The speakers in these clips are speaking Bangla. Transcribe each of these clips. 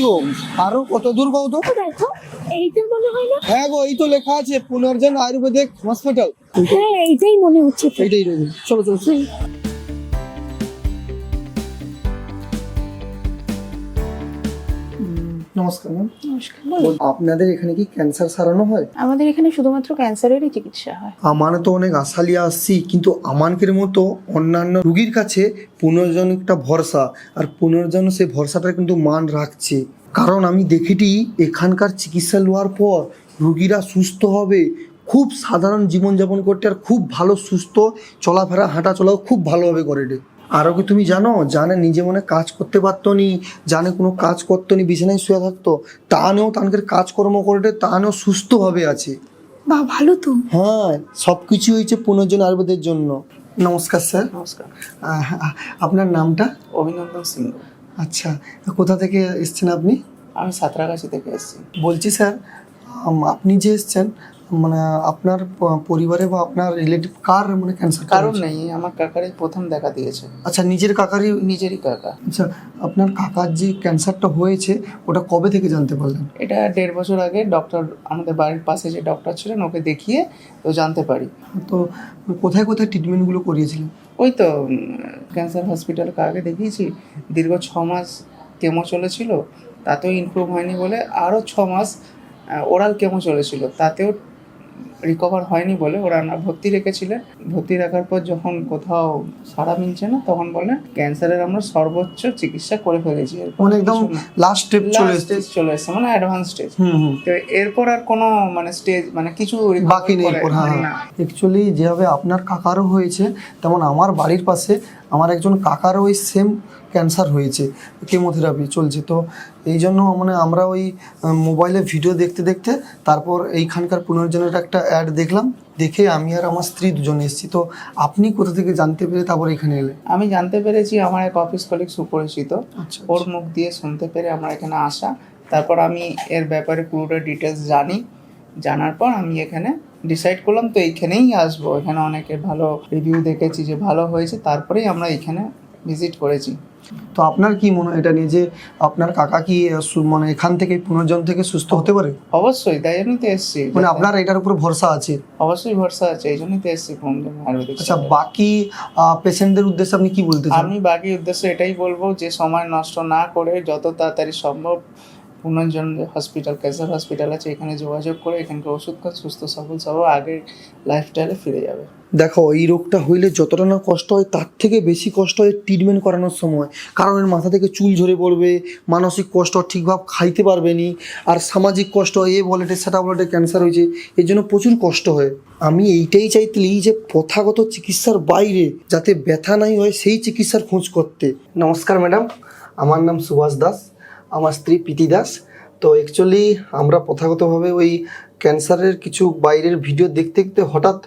গো, আরো কত দূর গো? তো দেখো এইটা মনে হয় না? হ্যাঁ গো, এই তো লেখা আছে পুনর্জন আয়ুর্বেদিক হসপিটাল। হ্যাঁ এইটাই মনে হচ্ছে তো। এইটাই রয়েছে, চলো চলো। নমস্কার ম্যাম। নমস্কার, বলুন। আপনাদের এখানে কি ক্যান্সার সারানো হয়? আমাদের এখানে শুধুমাত্র ক্যান্সারেরই চিকিৎসা হয়। আমার তো অনেক আশা নিয়ে আসছি, কিন্তু আমানকের মতো অন্যান্য রুগীর কাছে পুনর্জন একটা ভরসা, আর পুনর্জন সেই ভরসাটা কিন্তু মান রাখছে। কারণ আমি দেখেছি এখানকার চিকিৎসা নেওয়ার পর রুগীরা সুস্থ হবে, খুব সাধারণ জীবনযাপন করতে, আর খুব ভালো সুস্থ চলাফেরা হাঁটা চলাও খুব ভালোভাবে করে রে। আরও কি তুমি জানে নিজে মনে কাজ করতে পারতো নি, জানে কোনো কাজ করতো নি, বিছানায় শুয়ে থাকতো, তা নেও তানকে কাজকর্ম করে তা নেও সুস্থভাবে আছে। বাহ, ভালো তো। হ্যাঁ, সব কিছু হয়েছে পুনর্জন আয়ুর্বেদের জন্য। নমস্কার স্যার। নমস্কার। আপনার নামটা? অভিনন্দন সিংহ। আচ্ছা, কোথা থেকে এসছেন আপনি? আমি সাঁতরাগাছি থেকে এসেছি। বলছি স্যার, আপনি যে এসছেন, মানে আপনার পরিবারে বা আপনার রিলেটিভ কার মানে ক্যান্সার? কারণ নেই, আমার কাকারই প্রথম দেখা দিয়েছে। আচ্ছা, নিজের কাকারই? নিজেরই কাকা। আচ্ছা, আপনার কাকার যে ক্যান্সারটা হয়েছে ওটা কবে থেকে জানতে পারলেন? এটা 1.5 বছর আগে ডক্টর, আমাদের বাড়ির পাশে যে ডক্টর ছিলেন ওকে দেখিয়ে তো জানতে পারি। তো কোথায় কোথায় ট্রিটমেন্টগুলো করিয়েছিলেন? ওই তো ক্যান্সার হসপিটাল আগে দেখিয়েছি। দীর্ঘ 6 মাস কেমো চলেছিল, তাতেও ইমপ্রুভ হয়নি বলে আরও 6 মাস ওরাল কেমো চলেছিল, তাতেও রিকভার হয়নি বলে ওরা না ভর্তি রেখেছিলেন। ভর্তি রাখার পর যখন কোথাও সাড়া মিলছে না, তখন বলেন ক্যান্সারের আমরা সর্বোচ্চ চিকিৎসা করে ফেলেছি। মানে একদম লাস্ট স্টেপ চলে এসেছে, মানে অ্যাডভান্স স্টেজ। তো এরপর আর কোনো মানে স্টেজ মানে কিছু বাকি নেই। হ্যাঁ, অ্যাকচুয়ালি যেভাবে আপনার কাকারও হয়েছে, তেমন আমার বাড়ির পাশে আমার একজন কাকারও ওই সেম ক্যান্সার হয়েছে, কেমোথেরাপি চলছে। তো এই জন্য মানে আমরা ওই মোবাইলে ভিডিও দেখতে দেখতে তারপর এইখানকার পুনর্জনের একটা অ্যাড দেখলাম, দেখে আমি আর আমার স্ত্রী দুজন এসেছি। তো আপনি কোথা থেকে জানতে পেরে তারপর এখানে এলেন? আমি জানতে পেরেছি আমার এক অফিস কলিগ সুপরিচিত, আচ্ছা, ওর মুখ দিয়ে শুনতে পেরে আমার এখানে আসা। তারপর আমি এর ব্যাপারে পুরোটা ডিটেলস জানার পর আমি এখানে ডিসাইড করলাম তো এইখানেই আসবো। এখানে অনেকের ভালো রিভিউ দেখেছি যে ভালো হয়েছে, তারপরেই আমরা এখানে ভিজিট করেছি। তো আপনার কি মনে হয় এটা নিয়ে, যে আপনার কাকা কি মানে এখান থেকে পুনর্জন থেকে সুস্থ হতে পারে? অবশ্যই, তাই জন্যই তো এসেছি। মানে আপনার এটার উপর ভরসা আছে? অবশ্যই ভরসা আছে, এই জন্যই তো এসেছি পুনর্জন আয়ুর্বেদিক। আচ্ছা, বাকি পেশেন্টদের উদ্দেশ্যে আপনি কি বলতে চান? আমি বাকি উদ্দেশ্য এটাই বলবো যে সময় নষ্ট না করে যত তাড়াতাড়ি সম্ভব পুনর্জন হসপিটাল, ক্যান্সার হসপিটাল আছে, এখানে যোগাযোগ করে এখানকার ওষুধ খান, সুস্থ সবল আগের লাইফস্টাইলে ফিরে যাবে। দেখো, এই রোগটা হইলে যতটা না কষ্ট হয় তার থেকে বেশি কষ্ট হয় ট্রিটমেন্ট করানোর সময়। কারণ এর মাথা থেকে চুল ঝরে পড়বে, মানসিক কষ্ট, ঠিকভাবে খাইতে পারবে নি, আর সামাজিক কষ্ট, এ বলেটে সেটা বলেটে ক্যান্সার হয়েছে, এর জন্য প্রচুর কষ্ট হয়। আমি এইটাই চাইতেলি যে প্রথাগত চিকিৎসার বাইরে যাতে ব্যথা নাই হয় সেই চিকিৎসার খোঁজ করতে। নমস্কার ম্যাডাম, আমার নাম সুভাষ দাস, আমার স্ত্রী প্রীতি দাস। তো অ্যাকচুয়ালি আমরা প্রথাগতভাবে ওই ক্যান্সারের কিছু বাইরের ভিডিও দেখতে দেখতে হঠাৎ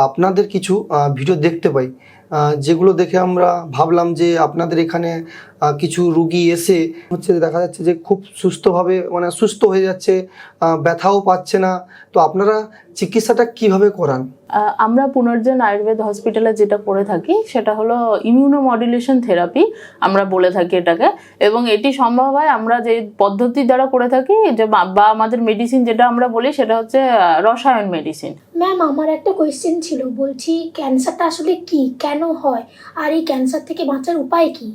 আপনাদের কিছু ভিডিও দেখতে পাই, যেগুলো দেখে আমরা ভাবলাম যে আপনাদের এখানে কিছু রুগী এসে হচ্ছে দেখা যাচ্ছে যে খুব সুস্থভাবে মানে সুস্থ হয়ে যাচ্ছে, ব্যথাও পাচ্ছে না। তো আপনারা চিকিৎসাটা কিভাবে করান? আমরা পুনর্জন আয়ুর্বেদ হসপিটালে যেটা করে থাকি সেটা হলো ইমিউনোমডুলেশন থেরাপি আমরা বলে থাকি এটাকে, এবং এটি সম্ভব হয় আমরা যে পদ্ধতি দ্বারা করে থাকি যে বা আমাদের মেডিসিন যেটা আমরা বলি সেটা হচ্ছে রসায়ন মেডিসিন। ম্যাম, আমার একটা কোয়েশ্চেন ছিল, বলছি ক্যান্সারটা আসলে কি, কেন হয়, আর এই ক্যান্সার থেকে বাঁচার উপায় কি?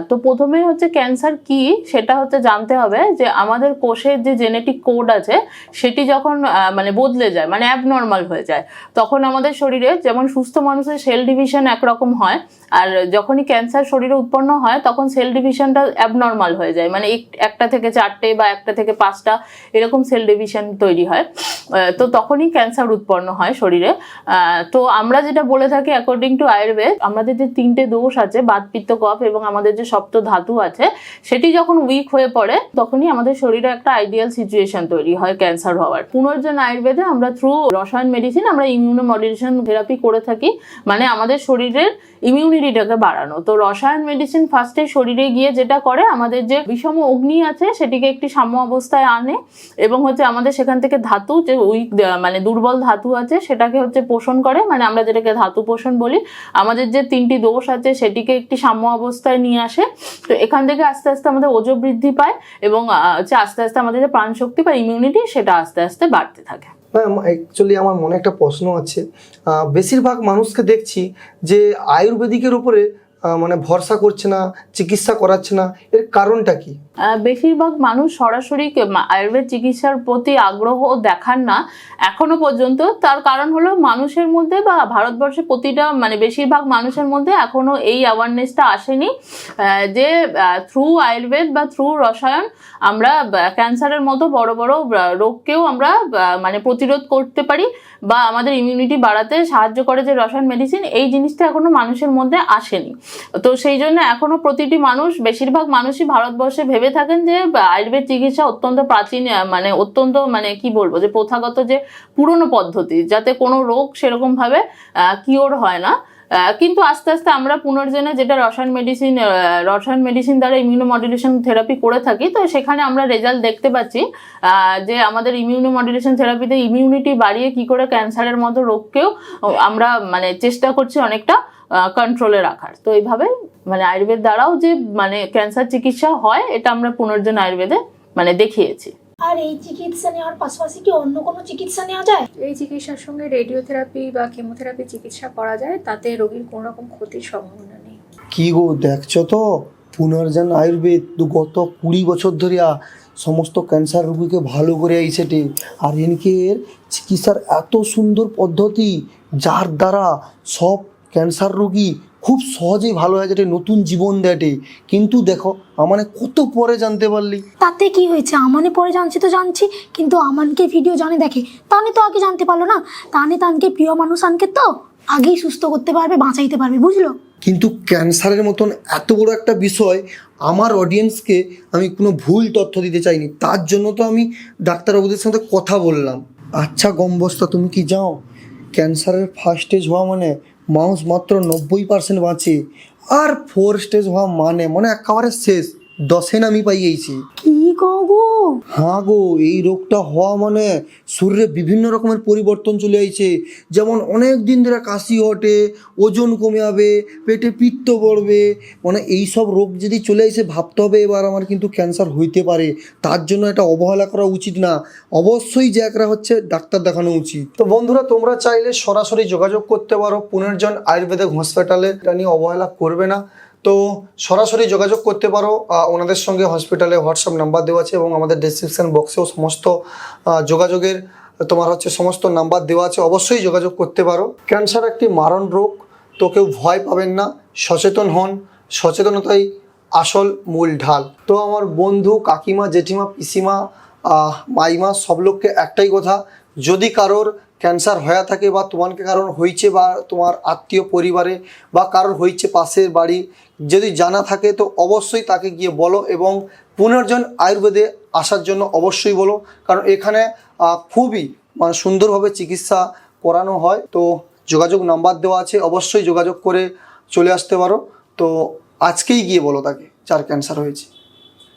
তো প্রথমে হচ্ছে ক্যান্সার কি সেটা হচ্ছে জানতে হবে যে আমাদের কোষের যে জেনেটিক কোড আছে সেটি যখন মানে বদলে যায়, মানে অ্যাবনর্মাল হয়ে যায়, তখন আমাদের শরীরে যেমন সুস্থ মানুষের সেল ডিভিশন একরকম হয়, আর যখনই ক্যান্সার শরীরে উৎপন্ন হয় তখন সেল ডিভিশনটা অ্যাবনর্মাল হয়ে যায়, মানে একটা থেকে 4টে বা একটা থেকে 5টা এরকম সেল ডিভিশন তৈরি হয়। তো তখনই ক্যান্সার উৎপন্ন হয় শরীরে। তো আমরা যেটা বলে থাকি অ্যাকর্ডিং টু আয়ুর্বেদ, আমাদের যে 3টে দোষ আছে, বাত পিত্ত কফ এবং আমাদের যে সপ্ত ধাতু আছে, সেটি যখন উইক হয়ে পড়ে তখনই আমাদের শরীরে একটা আইডিয়াল সিচুয়েশন তৈরি হয় ক্যান্সার হওয়ার। পুনর্জন আয়ুর্বেদে আমরা থ্রু রসায়ন মেডিসিন আমরা ইমিউনোমডুলেশন থেরাপি করে থাকি, মানে আমাদের শরীরের ইমিউনিটিটাকে বাড়ানো। তো রসায়ন মেডিসিন ফার্স্টে শরীরে গিয়ে যেটা করে, আমাদের যে বিষম অগ্নি আছে সেটিকে একটি সাম্য অবস্থায় আনে, এবং হচ্ছে আমাদের সেখান থেকে ধাতু যে উইক মানে দুর্বল ধাতু আছে সেটাকে হচ্ছে পোষণ করে, মানে আমরা যেটাকে ধাতু পোষণ বলি। আমাদের যে 3টি দোষ আছে সেটিকে একটি সাম্য অবস্থায় নিয়ে নিয়ে আসে। তো এখান থেকে আস্তে আস্তে আমাদের ওজন বৃদ্ধি পায় এবং হচ্ছে আস্তে আস্তে আমাদের যে প্রাণশক্তি বা ইমিউনিটি সেটা আস্তে আস্তে বাড়তে থাকে। ম্যাম অ্যাকচুয়ালি আমার মনে একটা প্রশ্ন আছে, বেশিরভাগ মানুষকে দেখছি যে আয়ুর্বেদিকের উপরে মানে ভরসা করছে না, চিকিৎসা করাচ্ছে না, এর কারণটা কি? বেশিরভাগ মানুষ সরাসরি আয়ুর্বেদ চিকিৎসার প্রতি আগ্রহ দেখান না এখনো পর্যন্ত। তার কারণ হলো মানুষের মধ্যে বা ভারতবর্ষে প্রতিটা মানে বেশিরভাগ মানুষের মধ্যে এখনো এই অ্যাওয়ারনেসটা আসেনি যে থ্রু আয়ুর্বেদ বা থ্রু রসায়ন আমরা ক্যান্সারের মতো বড় বড় রোগকেও আমরা মানে প্রতিরোধ করতে পারি বা আমাদের ইমিউনিটি বাড়াতে সাহায্য করে যে রসায়ন মেডিসিন, এই জিনিসটা এখনো মানুষের মধ্যে আসেনি। তো সেই জন্য এখনো প্রতিটি মানুষ, বেশিরভাগ মানুষই ভারতবর্ষে ভেবে থাকেন যে আয়ুর্বেদ চিকিৎসা অত্যন্ত প্রাচীন, মানে অত্যন্ত মানে কি বলবো যে প্রথাগত যে পুরনো পদ্ধতি, যাতে কোনো রোগ সেরকম ভাবে কিওর হয় না। কিন্তু আস্তে আস্তে আমরা পুনর্জনে যেটা রসায়ন মেডিসিন দ্বারা ইমিউনোমডুলেশন থেরাপি করে থাকি, তো সেখানে আমরা রেজাল্ট দেখতে পাচ্ছি যে আমাদের ইমিউনোমডুলেশন থেরাপিতে ইমিউনিটি বাড়িয়ে কি করে ক্যান্সারের মতো রোগকেও আমরা মানে চেষ্টা করছি অনেকটা কন্ট্রোলে রাখার। তো এইভাবে মানে আয়ুর্বেদ দ্বারাও যে মানে ক্যান্সার চিকিৎসা হয়, এটা আমরা পুনর্জন আয়ুর্বেদে মানে দেখিয়েছি। আর এই চিকিৎসা নেওয়ার পাশাপাশি কি অন্য কোনো চিকিৎসা নেওয়া যায়? এই চিকিৎসার সঙ্গে রেডিওথেরাপি বা কেমোথেরাপি চিকিৎসা করা যায়, তাতে রোগীর কোনো রকম ক্ষতির সম্ভাবনা নেই। কি গো, দেখছো তো পুনর্জন আয়ুর্বেদ গত 20 বছর ধরে সমস্ত ক্যান্সার রোগীকে ভালো করে আইছেটে। আর এনকের চিকিৎসার এত সুন্দর পদ্ধতি যার দ্বারা সব ক্যান্সার রোগী খুব সহজেই ভালো হয়ে যায়, নতুন জীবন দেয়। কিন্তু দেখো আমানে কত পরে জানতে পারলি। তাতে কি হয়েছে, আমানে পরে জানছি তো জানছি, কিন্তু আমানকে ভিডিও জানে দেখে তানে তো আগে জানতে পারলো না। তানকে প্রিয় মানুষ আনকে তো আগেই সুস্থ করতে পারবে, বাঁচাইতে পারবে, বুঝলো? কিন্তু ক্যান্সারের মতন এত বড় একটা বিষয় আমার অডিয়েন্সকে আমি কোনো ভুল তথ্য দিতে চাইনি, তার জন্য তো আমি ডাক্তারবাবুদের সাথে কথা বললাম। আচ্ছা গম্বস্তা, তুমি কি যাও ক্যান্সারের ফার্স্ট স্টেজ হওয়া মানে মানুষ মাত্র 90% বাঁচে, আর 4 স্টেজ হওয়া মানে একেবারে শেষ, 10-এ নামি পাইয়েছি। কি গো? হ্যাঁ গো, এই রোগটা হওয়া মানে শরীরে বিভিন্ন রকমের পরিবর্তন চলে আইছে। যেমন অনেক দিন ধরে কাশি হটে, ওজন কমে যাবে, পেটে পিত্ত পড়বে, মানে এইসব রোগ যদি চলে আসে ভাবতে হবে এবার আমার কিন্তু ক্যান্সার হইতে পারে। তার জন্য এটা অবহেলা করা উচিত না, অবশ্যই যে একটা হচ্ছে ডাক্তার দেখানো উচিত। তো বন্ধুরা, তোমরা চাইলে সরাসরি যোগাযোগ করতে পারো পুনর্জন আয়ুর্বেদিক হসপিটালে, এটা নিয়ে অবহেলা করবে না। তো সরাসরি যোগাযোগ করতে পারো, ওনাদের সঙ্গে হসপিটালে হোয়াটসঅ্যাপ নাম্বার দেওয়া আছে এবং আমাদের ডেসক্রিপশন বক্সেও সমস্ত যোগাযোগের তোমার হচ্ছে সমস্ত নাম্বার দেওয়া আছে, অবশ্যই যোগাযোগ করতে পারো। ক্যান্সার একটি মারণ রোগ, তো কেউ ভয় পাবেন না, সচেতন হন, সচেতনতাই আসল মূল ঢাল। তো আমার বন্ধু, কাকিমা, জেঠিমা, পিসিমা, মাইমা সব লোককে একটাই কথা, যদি কারোর ক্যান্সার হয়ে থাকে বা তোমাকে কারণ হয়েছে বা তোমার আত্মীয় পরিবারে বা কারোর হয়েছে পাশের বাড়ি, যদি জানা থাকে তো অবশ্যই তাকে গিয়ে বলো এবং পুনর্জন আয়ুর্বেদে আসার জন্য অবশ্যই বলো, কারণ এখানে খুবই মানে সুন্দরভাবে চিকিৎসা করানো হয়। তো যোগাযোগ নাম্বার দেওয়া আছে, অবশ্যই যোগাযোগ করে চলে আসতে পারো। তো আজকেই গিয়ে বলো তাকে যার ক্যান্সার হয়েছে।